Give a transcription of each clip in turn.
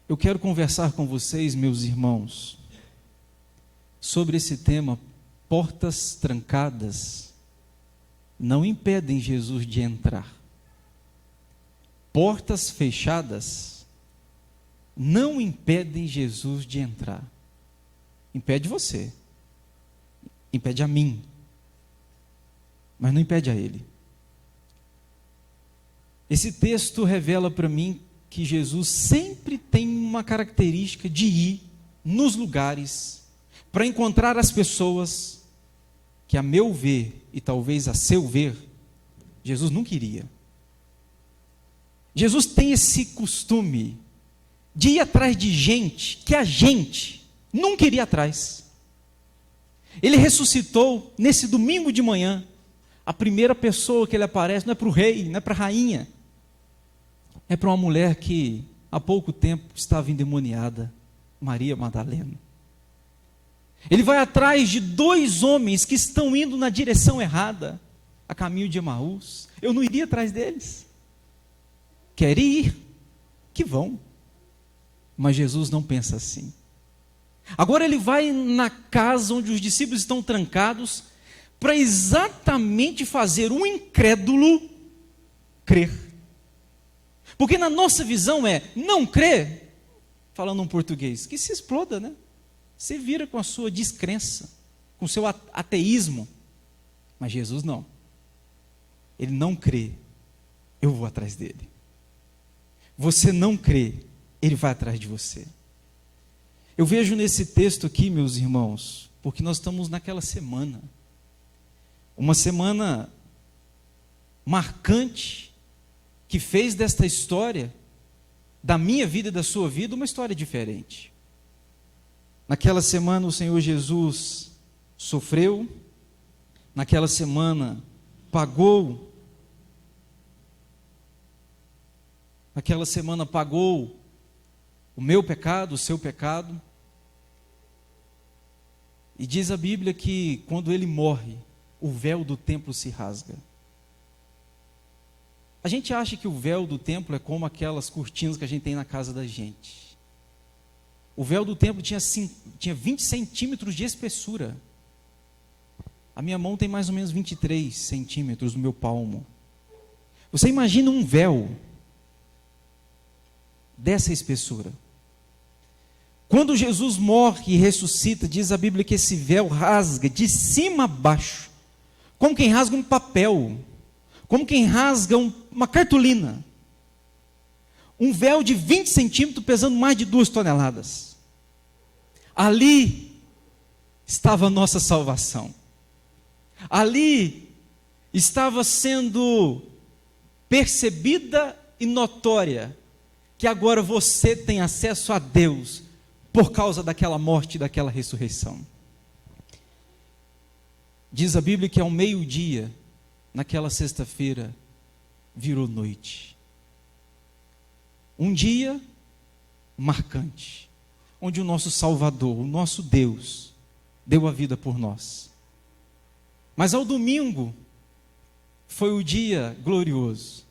Eu quero conversar com vocês, meus irmãos, sobre esse tema. Portas trancadas não impedem Jesus de entrar. Portas fechadas não impedem Jesus de entrar. Impede você, impede a mim, mas não impede a ele. Esse texto revela para mim que Jesus sempre tem uma característica de ir nos lugares para encontrar as pessoas que, a meu ver e talvez a seu ver, Jesus não queria. Jesus tem esse costume de ir atrás de gente que a gente não queria atrás. Ele ressuscitou nesse domingo de manhã. A primeira pessoa que ele aparece não é para o rei, não é para a rainha. É para uma mulher que há pouco tempo estava endemoniada, Maria Madalena. Ele vai atrás de 2 homens que estão indo na direção errada, a caminho de Emaús. Eu não iria atrás deles. Querem ir, que vão. Mas Jesus não pensa assim. Agora ele vai na casa onde os discípulos estão trancados, para exatamente fazer um incrédulo crer. Porque na nossa visão não crer, falando um português, que se exploda, né? Você vira com a sua descrença, com o seu ateísmo. Mas Jesus não. Ele não crê, eu vou atrás dele. Você não crê, ele vai atrás de você. Eu vejo nesse texto aqui, meus irmãos, porque nós estamos naquela semana. Uma semana marcante, que fez desta história, da minha vida e da sua vida, uma história diferente. Naquela semana o Senhor Jesus sofreu, naquela semana pagou o meu pecado, o seu pecado. E diz a Bíblia que quando ele morre, o véu do templo se rasga. A gente acha que o véu do templo é como aquelas cortinas que a gente tem na casa da gente. O véu do templo tinha 20 centímetros de espessura. A minha mão tem mais ou menos 23 centímetros no meu palmo. Você imagina um véu dessa espessura. Quando Jesus morre e ressuscita, diz a Bíblia que esse véu rasga de cima a baixo, como quem rasga um papel, como quem rasga uma cartolina. Um véu de 20 centímetros pesando mais de 2 toneladas. Ali estava a nossa salvação. Ali estava sendo percebida e notória que agora você tem acesso a Deus por causa daquela morte e daquela ressurreição. Diz a Bíblia que ao meio-dia, naquela sexta-feira, virou noite. Um dia marcante, onde o nosso Salvador, o nosso Deus, deu a vida por nós. Mas ao domingo, foi o dia glorioso.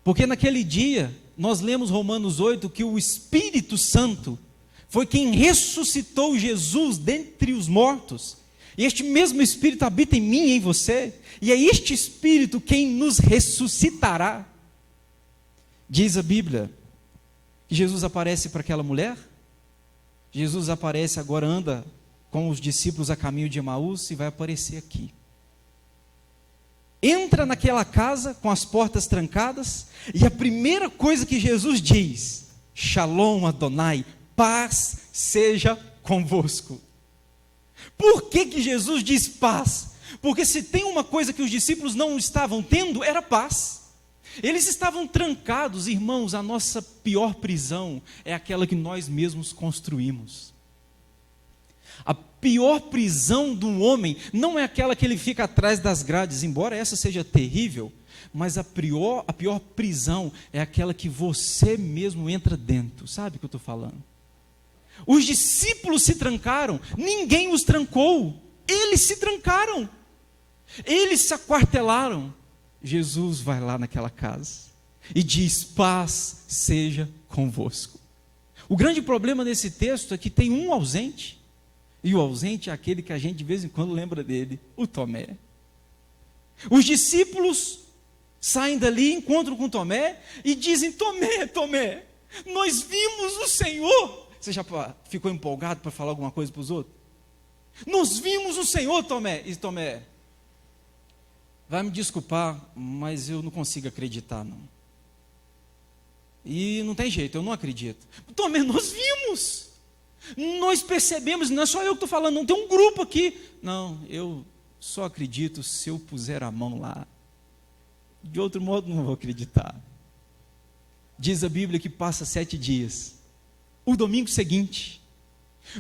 Porque naquele dia, nós lemos Romanos 8, que o Espírito Santo foi quem ressuscitou Jesus dentre os mortos. E este mesmo Espírito habita em mim e em você. E é este Espírito quem nos ressuscitará. Diz a Bíblia que Jesus aparece para aquela mulher. Jesus aparece agora, anda com os discípulos a caminho de Emaús e vai aparecer aqui. Entra naquela casa com as portas trancadas e a primeira coisa que Jesus diz: Shalom Adonai, paz seja convosco. Por que Jesus diz paz? Porque se tem uma coisa que os discípulos não estavam tendo, era paz. Eles estavam trancados, irmãos. A nossa pior prisão é aquela que nós mesmos construímos. A pior prisão de um homem não é aquela que ele fica atrás das grades, embora essa seja terrível, mas a pior prisão é aquela que você mesmo entra dentro. Sabe o que eu estou falando? Os discípulos se trancaram, ninguém os trancou, eles se trancaram, eles se aquartelaram. Jesus vai lá naquela casa e diz: paz seja convosco. O grande problema desse texto é que tem um ausente, e o ausente é aquele que a gente de vez em quando lembra dele, o Tomé. Os discípulos saem dali, encontram com Tomé e dizem: Tomé, Tomé, nós vimos o Senhor. Você já ficou empolgado para falar alguma coisa para os outros? Nós vimos o Senhor, Tomé. E Tomé, vai me desculpar, mas eu não consigo acreditar, não. E não tem jeito, eu não acredito. Tomé, nós vimos. Nós percebemos, não é só eu que estou falando, não, tem um grupo aqui. Não, eu só acredito se eu puser a mão lá. De outro modo não vou acreditar. Diz a Bíblia que passa 7 dias. O domingo seguinte.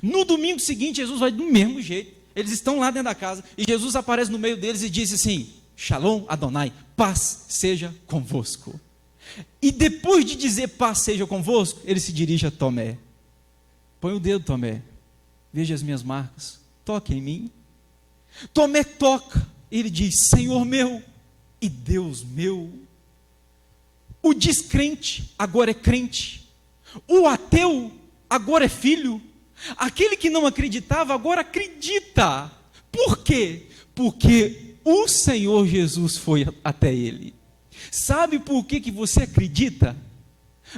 No domingo seguinte, Jesus vai do mesmo jeito. Eles estão lá dentro da casa e Jesus aparece no meio deles e diz assim: Shalom Adonai, paz seja convosco. E depois de dizer paz seja convosco, ele se dirige a Tomé. Põe o dedo, Tomé, veja as minhas marcas, toque em mim. Tomé toca, ele diz: Senhor meu e Deus meu. O descrente agora é crente, o ateu agora é filho, aquele que não acreditava agora acredita. Por quê? Porque o Senhor Jesus foi até ele. Sabe por que você acredita?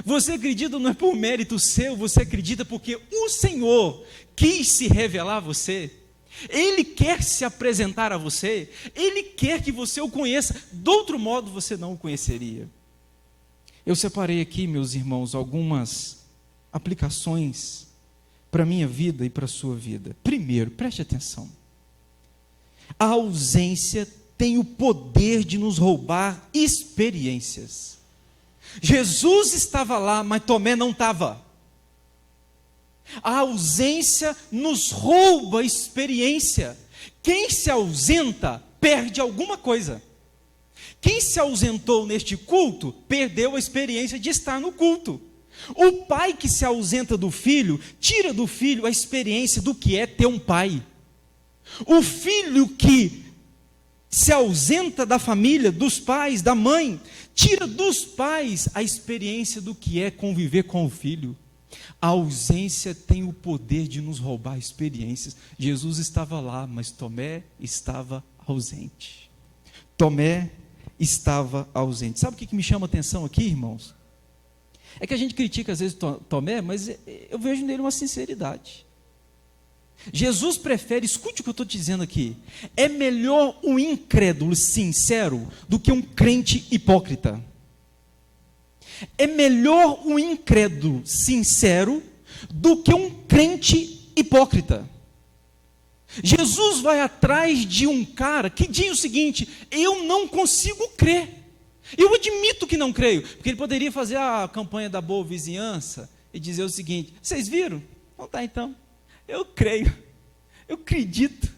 Você acredita não é por mérito seu, você acredita porque o Senhor quis se revelar a você. Ele quer se apresentar a você, Ele quer que você o conheça, de outro modo você não o conheceria. Eu separei aqui, meus irmãos, algumas aplicações para a minha vida e para a sua vida. Primeiro, preste atenção. A ausência tem o poder de nos roubar experiências. Jesus estava lá, mas Tomé não estava. A ausência nos rouba experiência. Quem se ausenta, perde alguma coisa. Quem se ausentou neste culto, perdeu a experiência de estar no culto. O pai que se ausenta do filho, tira do filho a experiência do que é ter um pai. O filho que se ausenta da família, dos pais, da mãe, tira dos pais a experiência do que é conviver com o filho. A ausência tem o poder de nos roubar experiências. Jesus estava lá, mas Tomé estava ausente. Tomé estava ausente. Sabe o que me chama a atenção aqui, irmãos? É que a gente critica às vezes Tomé, mas eu vejo nele uma sinceridade. Jesus prefere, escute o que eu estou te dizendo aqui, é melhor um incrédulo sincero do que um crente hipócrita. É melhor um incrédulo sincero do que um crente hipócrita. Jesus vai atrás de um cara que diz o seguinte: eu não consigo crer. Eu admito que não creio, porque ele poderia fazer a campanha da boa vizinhança e dizer o seguinte: vocês viram? Não tá então. Eu creio, eu acredito.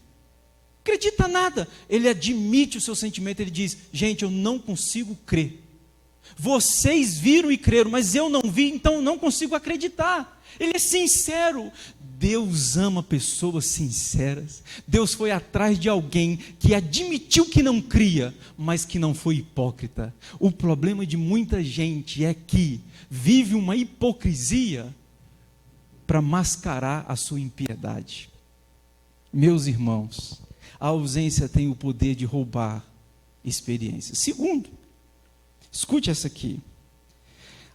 Acredita nada. Ele admite o seu sentimento, ele diz: gente, eu não consigo crer. Vocês viram e creram, mas eu não vi, então não consigo acreditar. Ele é sincero. Deus ama pessoas sinceras. Deus foi atrás de alguém que admitiu que não cria, mas que não foi hipócrita. O problema de muita gente é que vive uma hipocrisia para mascarar a sua impiedade. Meus irmãos, a ausência tem o poder de roubar experiências. Segundo, escute essa aqui.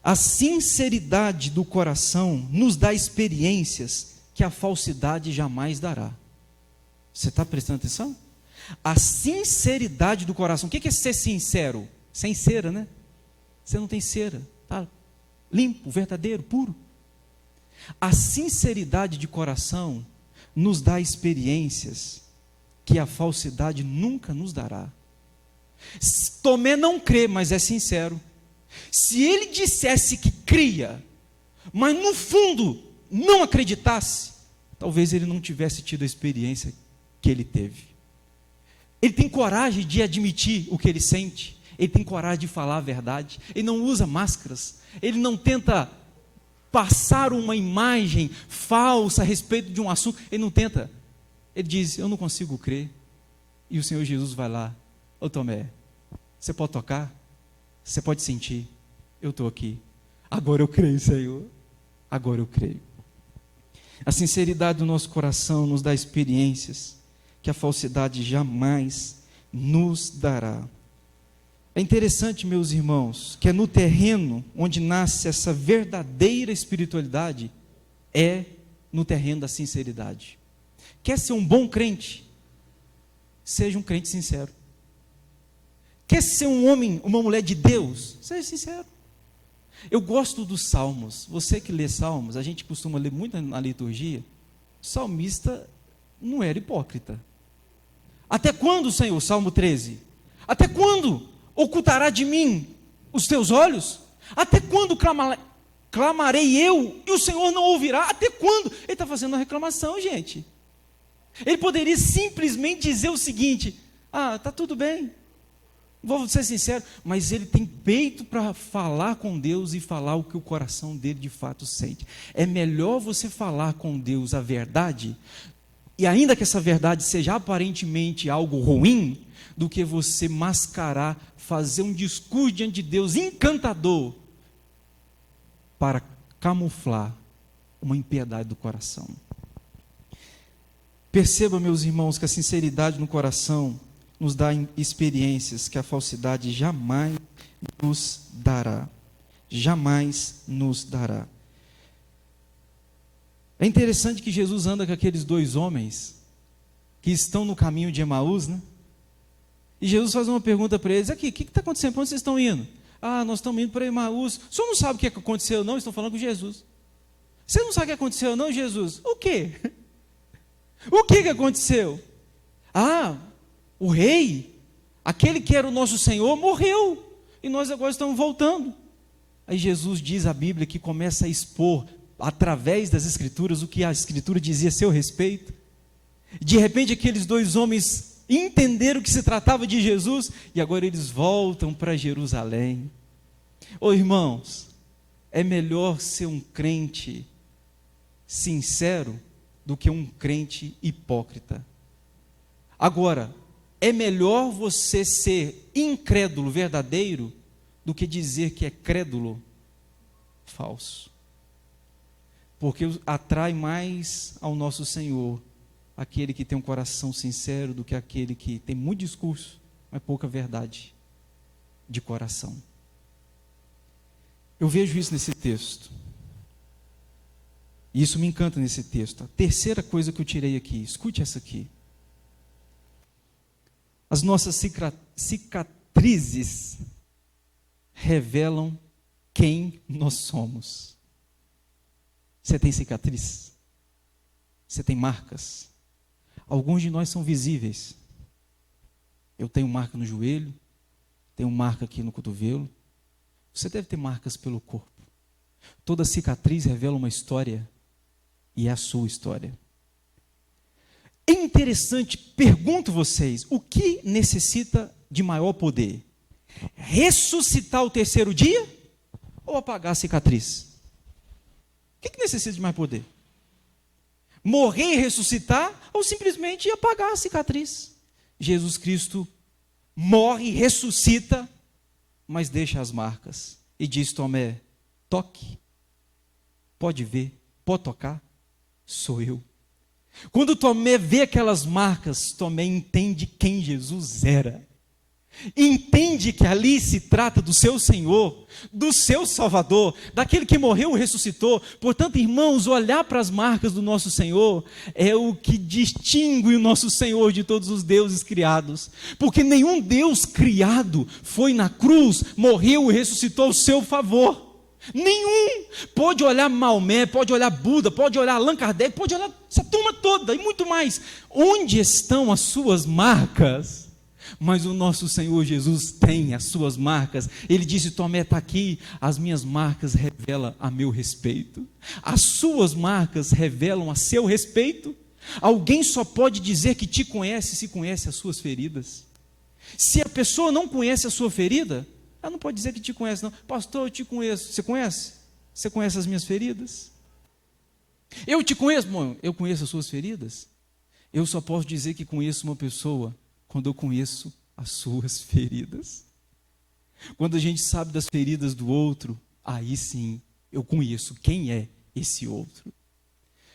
A sinceridade do coração nos dá experiências que a falsidade jamais dará. Você está prestando atenção? A sinceridade do coração. O que é ser sincero? Sem cera, né? Você não tem cera. Tá limpo, verdadeiro, puro. A sinceridade de coração nos dá experiências que a falsidade nunca nos dará. Tomé não crê, mas é sincero. Se ele dissesse que cria, mas no fundo não acreditasse, talvez ele não tivesse tido a experiência que ele teve. Ele tem coragem de admitir o que ele sente, ele tem coragem de falar a verdade, ele não usa máscaras, ele não tenta passar uma imagem falsa a respeito de um assunto, ele não tenta, ele diz: eu não consigo crer. E o Senhor Jesus vai lá: ô Tomé, você pode tocar? Você pode sentir? Eu estou aqui. Agora eu creio, Senhor. agora eu creio. A sinceridade do nosso coração nos dá experiências que a falsidade jamais nos dará. É interessante, meus irmãos, que é no terreno onde nasce essa verdadeira espiritualidade, é no terreno da sinceridade. Quer ser um bom crente? Seja um crente sincero. Quer ser um homem, uma mulher de Deus? Seja sincero. Eu gosto dos salmos. Você que lê salmos, a gente costuma ler muito na liturgia. O salmista não era hipócrita. Até quando, Senhor? Salmo 13. Até quando ocultará de mim os teus olhos? Até quando clamarei eu e o Senhor não ouvirá? Até quando? Ele está fazendo uma reclamação, gente. Ele poderia simplesmente dizer o seguinte: está tudo bem, vou ser sincero, mas ele tem peito para falar com Deus e falar o que o coração dele de fato sente. É melhor você falar com Deus a verdade, e ainda que essa verdade seja aparentemente algo ruim, do que você mascarar, fazer um discurso diante de Deus encantador, para camuflar uma impiedade do coração. Perceba, meus irmãos, que a sinceridade no coração nos dá experiências que a falsidade jamais nos dará. Jamais nos dará. É interessante que Jesus anda com aqueles dois homens que estão no caminho de Emaús, né? E Jesus faz uma pergunta para eles: aqui, o que está acontecendo? Para onde vocês estão indo? Nós estamos indo para Emaús. O senhor não sabe o que aconteceu, não? Estão falando com Jesus. Você não sabe o que aconteceu, não, Jesus? O quê? O que aconteceu? O rei, aquele que era o nosso Senhor, morreu, e nós agora estamos voltando. Aí Jesus diz a Bíblia que começa a expor, através das Escrituras, o que a Escritura dizia a seu respeito. De repente aqueles dois homens entenderam que se tratava de Jesus, e agora eles voltam para Jerusalém. Irmãos, é melhor ser um crente sincero do que um crente hipócrita. Agora, é melhor você ser incrédulo verdadeiro do que dizer que é crédulo falso. Porque atrai mais ao nosso Senhor aquele que tem um coração sincero do que aquele que tem muito discurso, mas pouca verdade de coração. Eu vejo isso nesse texto. E isso me encanta nesse texto. A terceira coisa que eu tirei aqui, escute essa aqui. As nossas cicatrizes revelam quem nós somos. Você tem cicatriz? Você tem marcas? Alguns de nós são visíveis. Eu tenho marca no joelho, tenho marca aqui no cotovelo. Você deve ter marcas pelo corpo. Toda cicatriz revela uma história, e é a sua história. É interessante, pergunto vocês, o que necessita de maior poder? Ressuscitar o terceiro dia ou apagar a cicatriz? O que necessita de mais poder? Morrer e ressuscitar ou simplesmente apagar a cicatriz? Jesus Cristo morre e ressuscita, mas deixa as marcas e diz: Tomé, toque, pode ver, pode tocar, sou eu. Quando Tomé vê aquelas marcas, Tomé entende quem Jesus era. Entende que ali se trata do seu Senhor, do seu Salvador, daquele que morreu e ressuscitou. Portanto, irmãos, olhar para as marcas do nosso Senhor é o que distingue o nosso Senhor de todos os deuses criados. Porque nenhum Deus criado foi na cruz, morreu e ressuscitou ao seu favor. Nenhum. Pode olhar Maomé, pode olhar Buda, pode olhar Allan Kardec, pode olhar essa turma toda e muito mais. Onde estão as suas marcas? Mas o nosso Senhor Jesus tem as suas marcas. Ele disse: Tomé, está aqui, as minhas marcas revelam a meu respeito. As suas marcas revelam a seu respeito. Alguém só pode dizer que te conhece se conhece as suas feridas. Se a pessoa não conhece a sua ferida, ela não pode dizer que te conhece, não. Pastor, eu te conheço. Você conhece? Você conhece as minhas feridas? Eu te conheço, bom, eu conheço as suas feridas. Eu só posso dizer que conheço uma pessoa quando eu conheço as suas feridas. Quando a gente sabe das feridas do outro, aí sim eu conheço quem é esse outro.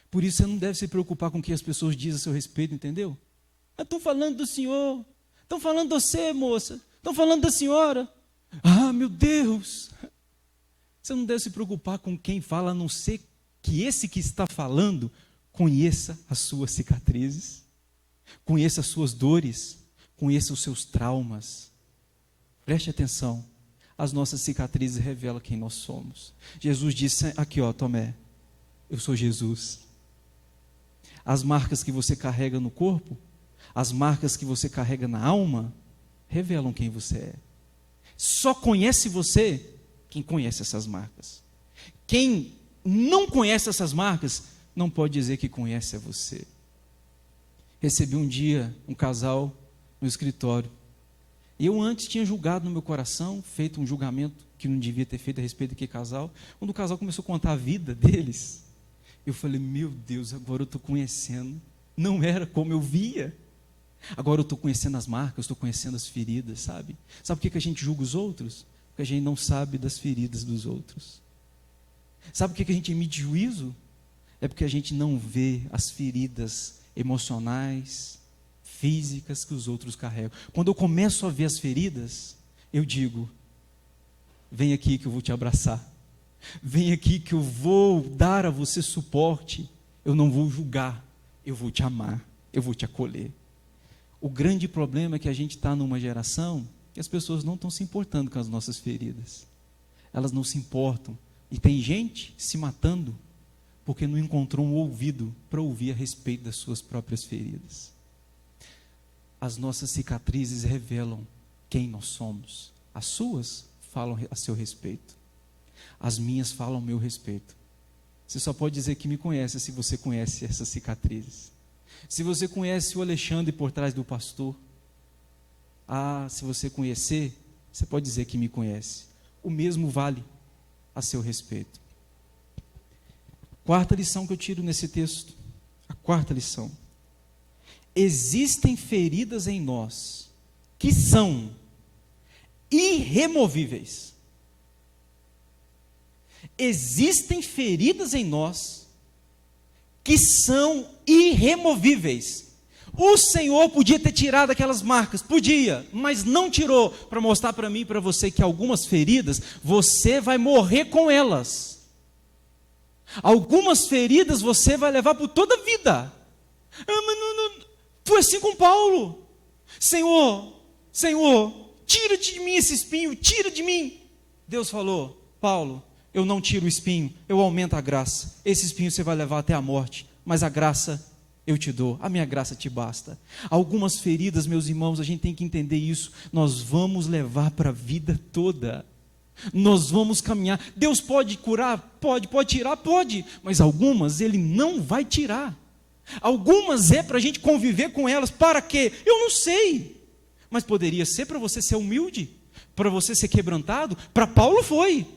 Por isso você não deve se preocupar com o que as pessoas dizem a seu respeito, entendeu? Estão falando do senhor, estão falando de você, moça, estão falando da senhora. Ah, meu Deus! Você não deve se preocupar com quem fala, a não ser que esse que está falando conheça as suas cicatrizes, conheça as suas dores, conheça os seus traumas. Preste atenção, as nossas cicatrizes revelam quem nós somos. Jesus disse aqui, ó, Tomé, eu sou Jesus. As marcas que você carrega no corpo, as marcas que você carrega na alma, revelam quem você é. Só conhece você quem conhece essas marcas. Quem não conhece essas marcas, não pode dizer que conhece a você. Recebi um dia um casal no escritório. Eu antes tinha julgado no meu coração, feito um julgamento que não devia ter feito a respeito daquele casal. Quando o casal começou a contar a vida deles, eu falei, meu Deus, agora eu estou conhecendo. Não era como eu via. Agora eu estou conhecendo as marcas, estou conhecendo as feridas, sabe? Sabe por que a gente julga os outros? Porque a gente não sabe das feridas dos outros. Sabe por que a gente emite juízo? É porque a gente não vê as feridas emocionais, físicas que os outros carregam. Quando eu começo a ver as feridas, eu digo, vem aqui que eu vou te abraçar. Vem aqui que eu vou dar a você suporte. Eu não vou julgar, eu vou te amar, eu vou te acolher. O grande problema é que a gente está numa geração que as pessoas não estão se importando com as nossas feridas. Elas não se importam. E tem gente se matando porque não encontrou um ouvido para ouvir a respeito das suas próprias feridas. As nossas cicatrizes revelam quem nós somos. As suas falam a seu respeito. As minhas falam a meu respeito. Você só pode dizer que me conhece se você conhece essas cicatrizes. Se você conhece o Alexandre por trás do pastor, se você conhecer, você pode dizer que me conhece. O mesmo vale a seu respeito. Quarta lição que eu tiro nesse texto. A quarta lição. Existem feridas em nós que são irremovíveis. Existem feridas em nós que são irremovíveis. O Senhor podia ter tirado aquelas marcas, podia, mas não tirou, para mostrar para mim e para você que algumas feridas, você vai morrer com elas. Algumas feridas você vai levar por toda a vida. Mas não, foi assim com Paulo. Senhor, tira de mim esse espinho, tira de mim. Deus falou, Paulo, eu não tiro o espinho, eu aumento a graça. Esse espinho você vai levar até a morte, mas a graça eu te dou, a minha graça te basta. Algumas feridas, meus irmãos, a gente tem que entender isso, nós vamos levar para a vida toda. Nós vamos caminhar. Deus pode curar? Pode tirar? Pode, mas algumas Ele não vai tirar. Algumas é para a gente conviver com elas, para quê? Eu não sei, mas poderia ser para você ser humilde, para você ser quebrantado. Para Paulo foi.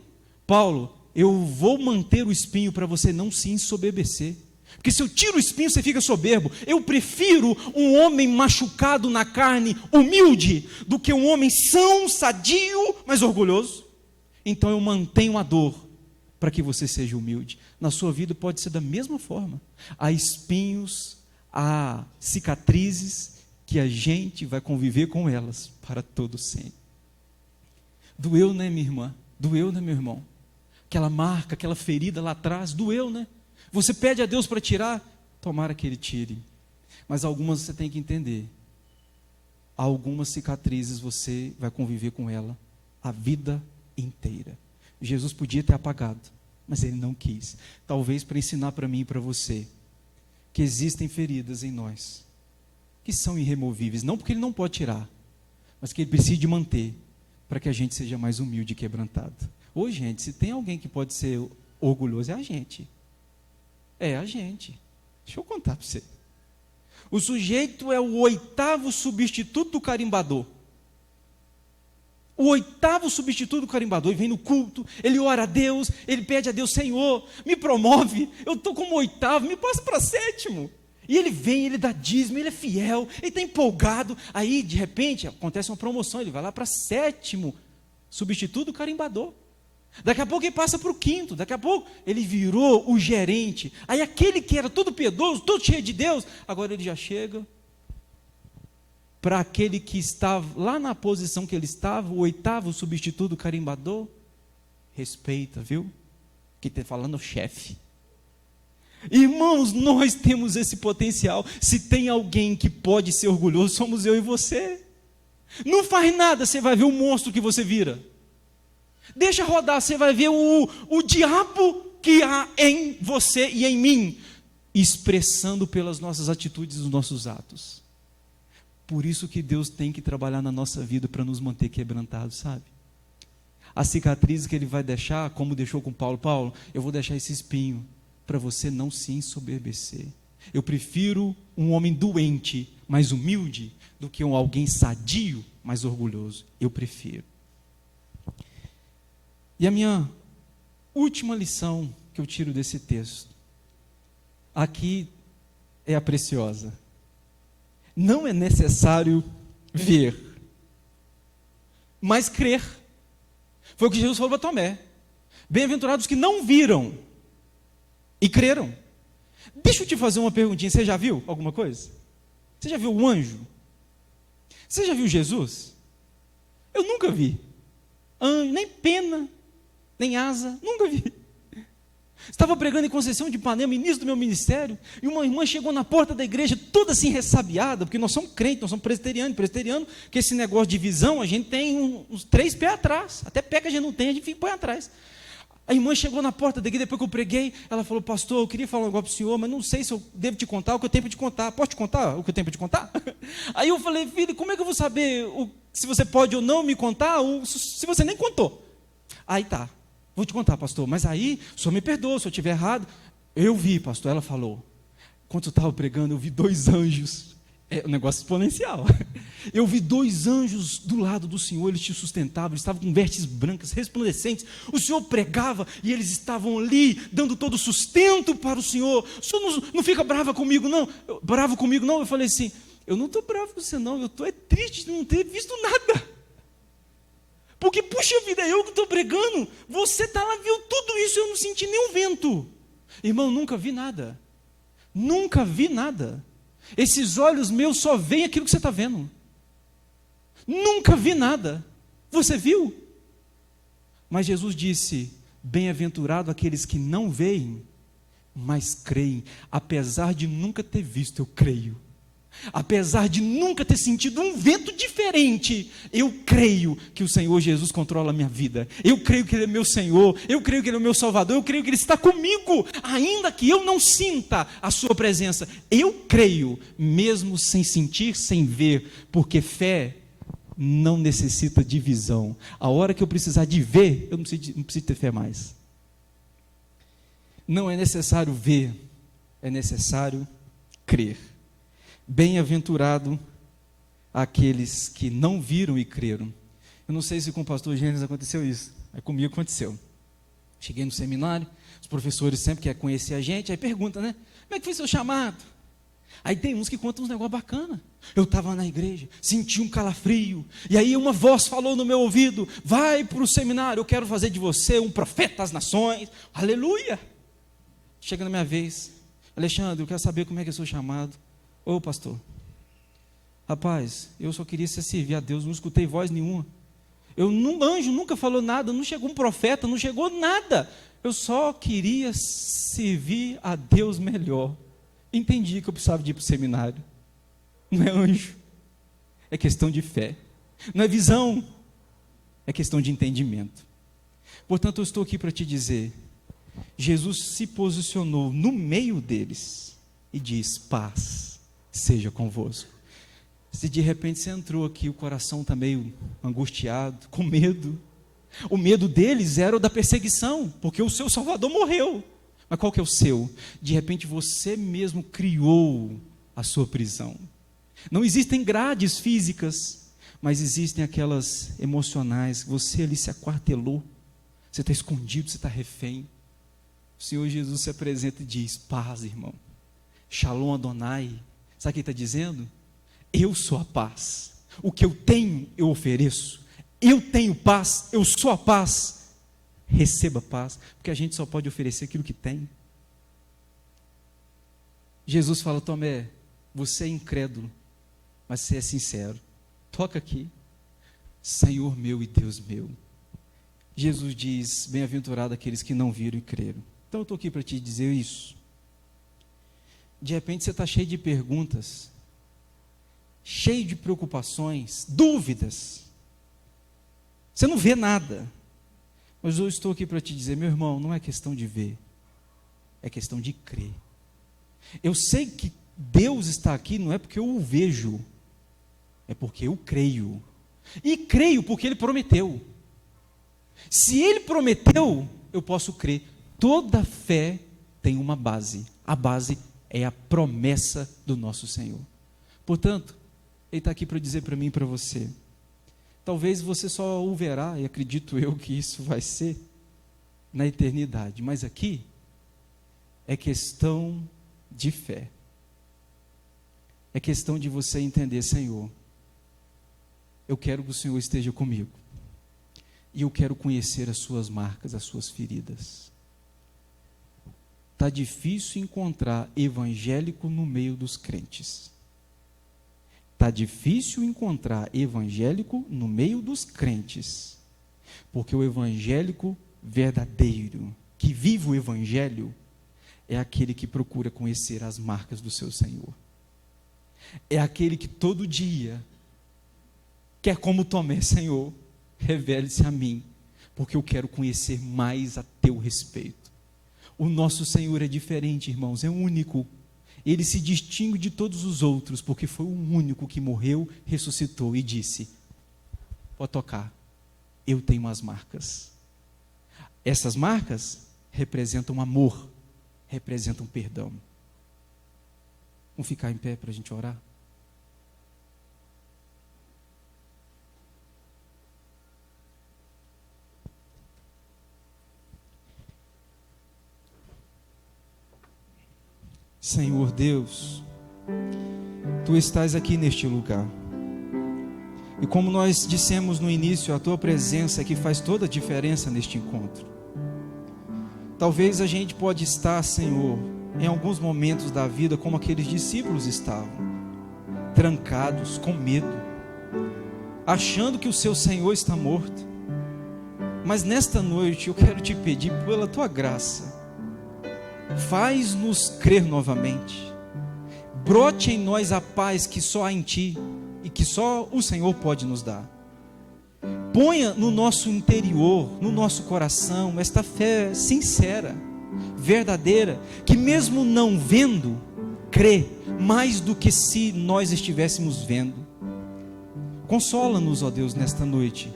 Paulo, eu vou manter o espinho para você não se ensoberbecer. Porque se eu tiro o espinho, você fica soberbo. Eu prefiro um homem machucado na carne, humilde, do que um homem são, sadio, mas orgulhoso. Então eu mantenho a dor para que você seja humilde. Na sua vida pode ser da mesma forma. Há espinhos, há cicatrizes que a gente vai conviver com elas para todo sempre. Doeu, né, minha irmã? Doeu, né, meu irmão? Aquela marca, aquela ferida lá atrás, doeu, né? Você pede a Deus para tirar, tomara que Ele tire. Mas algumas você tem que entender. Algumas cicatrizes você vai conviver com ela a vida inteira. Jesus podia ter apagado, mas Ele não quis. Talvez para ensinar para mim e para você que existem feridas em nós que são irremovíveis. Não porque Ele não pode tirar, mas que Ele precisa de manter para que a gente seja mais humilde e quebrantado. Ô, gente, se tem alguém que pode ser orgulhoso, é a gente. É a gente. Deixa eu contar para você. O sujeito é o 8º substituto do carimbador. O 8º substituto do carimbador. Ele vem no culto, ele ora a Deus, ele pede a Deus, Senhor, me promove, eu estou como 8º, me passa para 7º. E ele vem, ele dá dízimo, ele é fiel, ele está empolgado. Aí, de repente, acontece uma promoção, ele vai lá para 7º substituto do carimbador. Daqui a pouco ele passa para o quinto, daqui a pouco ele virou o gerente. Aí aquele que era todo piedoso, todo cheio de Deus, agora ele já chega para aquele que estava lá na posição que ele estava, o oitavo substituto carimbador. Respeita, viu? Que está falando o chefe. Irmãos, nós temos esse potencial. Se tem alguém que pode ser orgulhoso, somos eu e você. Não faz nada, você vai ver o monstro que você vira. Deixa rodar, você vai ver o diabo que há em você e em mim, expressando pelas nossas atitudes e os nossos atos. Por isso que Deus tem que trabalhar na nossa vida para nos manter quebrantados, sabe? A cicatriz que Ele vai deixar, como deixou com Paulo. Paulo, eu vou deixar esse espinho para você não se ensoberbecer. Eu prefiro um homem doente, mas humilde, do que alguém sadio, mas orgulhoso. Eu prefiro. E a minha última lição que eu tiro desse texto, aqui é a preciosa. Não é necessário ver, mas crer. Foi o que Jesus falou para Tomé. Bem-aventurados que não viram e creram. Deixa eu te fazer uma perguntinha. Você já viu alguma coisa? Você já viu um anjo? Você já viu Jesus? Eu nunca vi. Anjo, nem pena, nem asa, nunca vi. Estava pregando em Conceição de Ipanema, início do meu ministério, e uma irmã chegou na porta da igreja, toda assim ressabiada, porque nós somos crentes, nós somos presbiterianos, que esse negócio de visão, a gente tem uns 3 pés atrás, até pé que a gente não tem, a gente põe atrás. A irmã chegou na porta da igreja, depois que eu preguei, ela falou, pastor, eu queria falar um negócio para o senhor, mas não sei se eu devo te contar o que eu tenho para te contar. Posso te contar o que eu tenho para te contar? Aí eu falei, filho, como é que eu vou saber se você pode ou não me contar, ou se você nem contou? Aí tá, vou te contar, pastor, mas aí, o senhor me perdoa se eu estiver errado. Eu vi, pastor, ela falou, quando eu estava pregando, eu vi 2 anjos, é um negócio exponencial. Eu vi 2 anjos do lado do Senhor, eles te sustentavam, eles estavam com vestes brancas, resplandecentes. O Senhor pregava e eles estavam ali, dando todo o sustento para o Senhor. O Senhor não fica bravo comigo, não? Bravo comigo, não? Eu falei assim, eu não estou bravo com você, não. Eu estou triste de não ter visto nada. Porque, puxa vida, eu que estou pregando. Você está lá, viu tudo isso, eu não senti nenhum vento. Irmão, nunca vi nada. Nunca vi nada. Esses olhos meus só veem aquilo que você está vendo. Nunca vi nada. Você viu? Mas Jesus disse, bem-aventurado aqueles que não veem, mas creem. Apesar de nunca ter visto, eu creio. Apesar de nunca ter sentido um vento diferente, eu creio que o Senhor Jesus controla a minha vida. Eu creio que Ele é meu Senhor, eu creio que Ele é o meu Salvador, eu creio que Ele está comigo, ainda que eu não sinta a sua presença. Eu creio, mesmo sem sentir, sem ver, porque fé não necessita de visão. A hora que eu precisar de ver, eu não preciso ter fé mais. Não é necessário ver, é necessário crer. Bem-aventurado aqueles que não viram e creram. Eu não sei se com o pastor Gênesis aconteceu isso, mas comigo aconteceu. Cheguei no seminário, os professores sempre querem conhecer a gente, aí perguntam, né? Como é que foi seu chamado? Aí tem uns que contam uns negócios bacanas. Eu estava na igreja, senti um calafrio, e aí uma voz falou no meu ouvido, vai para o seminário, eu quero fazer de você um profeta das nações. Aleluia! Chega na minha vez, Alexandre, eu quero saber como é que é o seu chamado. Ô pastor, rapaz, eu só queria servir a Deus, não escutei voz nenhuma. Anjo nunca falou nada, não chegou um profeta, não chegou nada. Eu só queria servir a Deus melhor. Entendi que eu precisava de ir para o seminário. Não é anjo, é questão de fé. Não é visão, é questão de entendimento. Portanto, eu estou aqui para te dizer, Jesus se posicionou no meio deles e diz, paz seja convosco. Se de repente você entrou aqui, o coração está meio angustiado, com medo. O medo deles era o da perseguição, porque o seu Salvador morreu. Mas qual que é o seu? De repente você mesmo criou a sua prisão. Não existem grades físicas, mas existem aquelas emocionais. Você ali se aquartelou, você está escondido, você está refém. O Senhor Jesus se apresenta e diz, paz, irmão. Shalom Adonai. Sabe o que ele está dizendo? Eu sou a paz. O que eu tenho, eu ofereço. Eu tenho paz, eu sou a paz. receba paz, porque a gente só pode oferecer aquilo que tem. Jesus fala: Tomé, você é incrédulo, mas você é sincero. Toca aqui. Senhor meu e Deus meu. Jesus diz: bem-aventurado aqueles que não viram e creram. Então eu estou aqui para te dizer isso. De repente você está cheio de perguntas, cheio de preocupações, dúvidas. Você não vê nada. Mas eu estou aqui para te dizer, meu irmão, não é questão de ver, é questão de crer. Eu sei que Deus está aqui não é porque eu o vejo, é porque eu creio. E creio porque Ele prometeu. Se Ele prometeu, eu posso crer. Toda fé tem uma base. A base é a promessa do nosso Senhor. Portanto, Ele está aqui para dizer para mim e para você. Talvez você só o verá, e acredito eu que isso vai ser na eternidade. Mas aqui é questão de fé. É questão de você entender, Senhor, eu quero que o Senhor esteja comigo. E eu quero conhecer as suas marcas, as suas feridas. Está difícil encontrar evangélico no meio dos crentes. Está difícil encontrar evangélico no meio dos crentes. Porque o evangélico verdadeiro, que vive o evangelho, é aquele que procura conhecer as marcas do seu Senhor. É aquele que todo dia quer, como Tomé: Senhor, revele-se a mim, porque eu quero conhecer mais a teu respeito. O nosso Senhor é diferente, irmãos, é único. Ele se distingue de todos os outros, porque foi o único que morreu, ressuscitou e disse: pode tocar, eu tenho as marcas. Essas marcas representam amor, representam perdão. Vamos ficar em pé para a gente orar? Senhor Deus, Tu estás aqui neste lugar. E como nós dissemos no início, a Tua presença é que faz toda a diferença neste encontro. Talvez a gente pode estar, Senhor, em alguns momentos da vida como aqueles discípulos estavam, trancados, com medo, achando que o seu Senhor está morto. Mas nesta noite eu quero te pedir, pela Tua graça, faz-nos crer novamente. Brote em nós a paz que só há em Ti e que só o Senhor pode nos dar. Ponha no nosso interior, no nosso coração, esta fé sincera, verdadeira, que mesmo não vendo, crê mais do que se nós estivéssemos vendo. Consola-nos, ó Deus, nesta noite.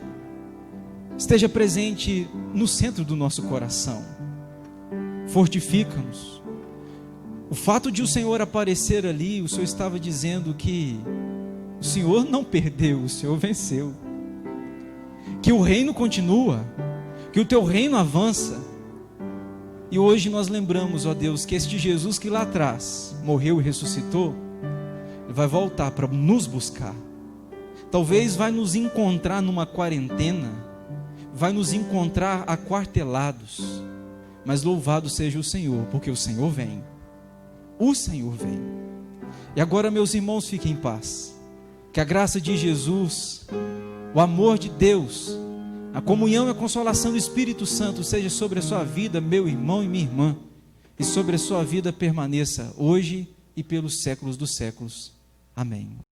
Esteja presente no centro do nosso coração. Fortifica-nos. O fato de o Senhor aparecer ali, o Senhor estava dizendo que o Senhor não perdeu, o Senhor venceu. Que o reino continua, que o Teu reino avança. E hoje nós lembramos, ó Deus, que este Jesus que lá atrás morreu e ressuscitou, Ele vai voltar para nos buscar. Talvez vai nos encontrar numa quarentena, vai nos encontrar aquartelados. Mas louvado seja o Senhor, porque o Senhor vem. O Senhor vem. E agora, meus irmãos, fiquem em paz. Que a graça de Jesus, o amor de Deus, a comunhão e a consolação do Espírito Santo seja sobre a sua vida, meu irmão e minha irmã, e sobre a sua vida permaneça hoje e pelos séculos dos séculos. Amém.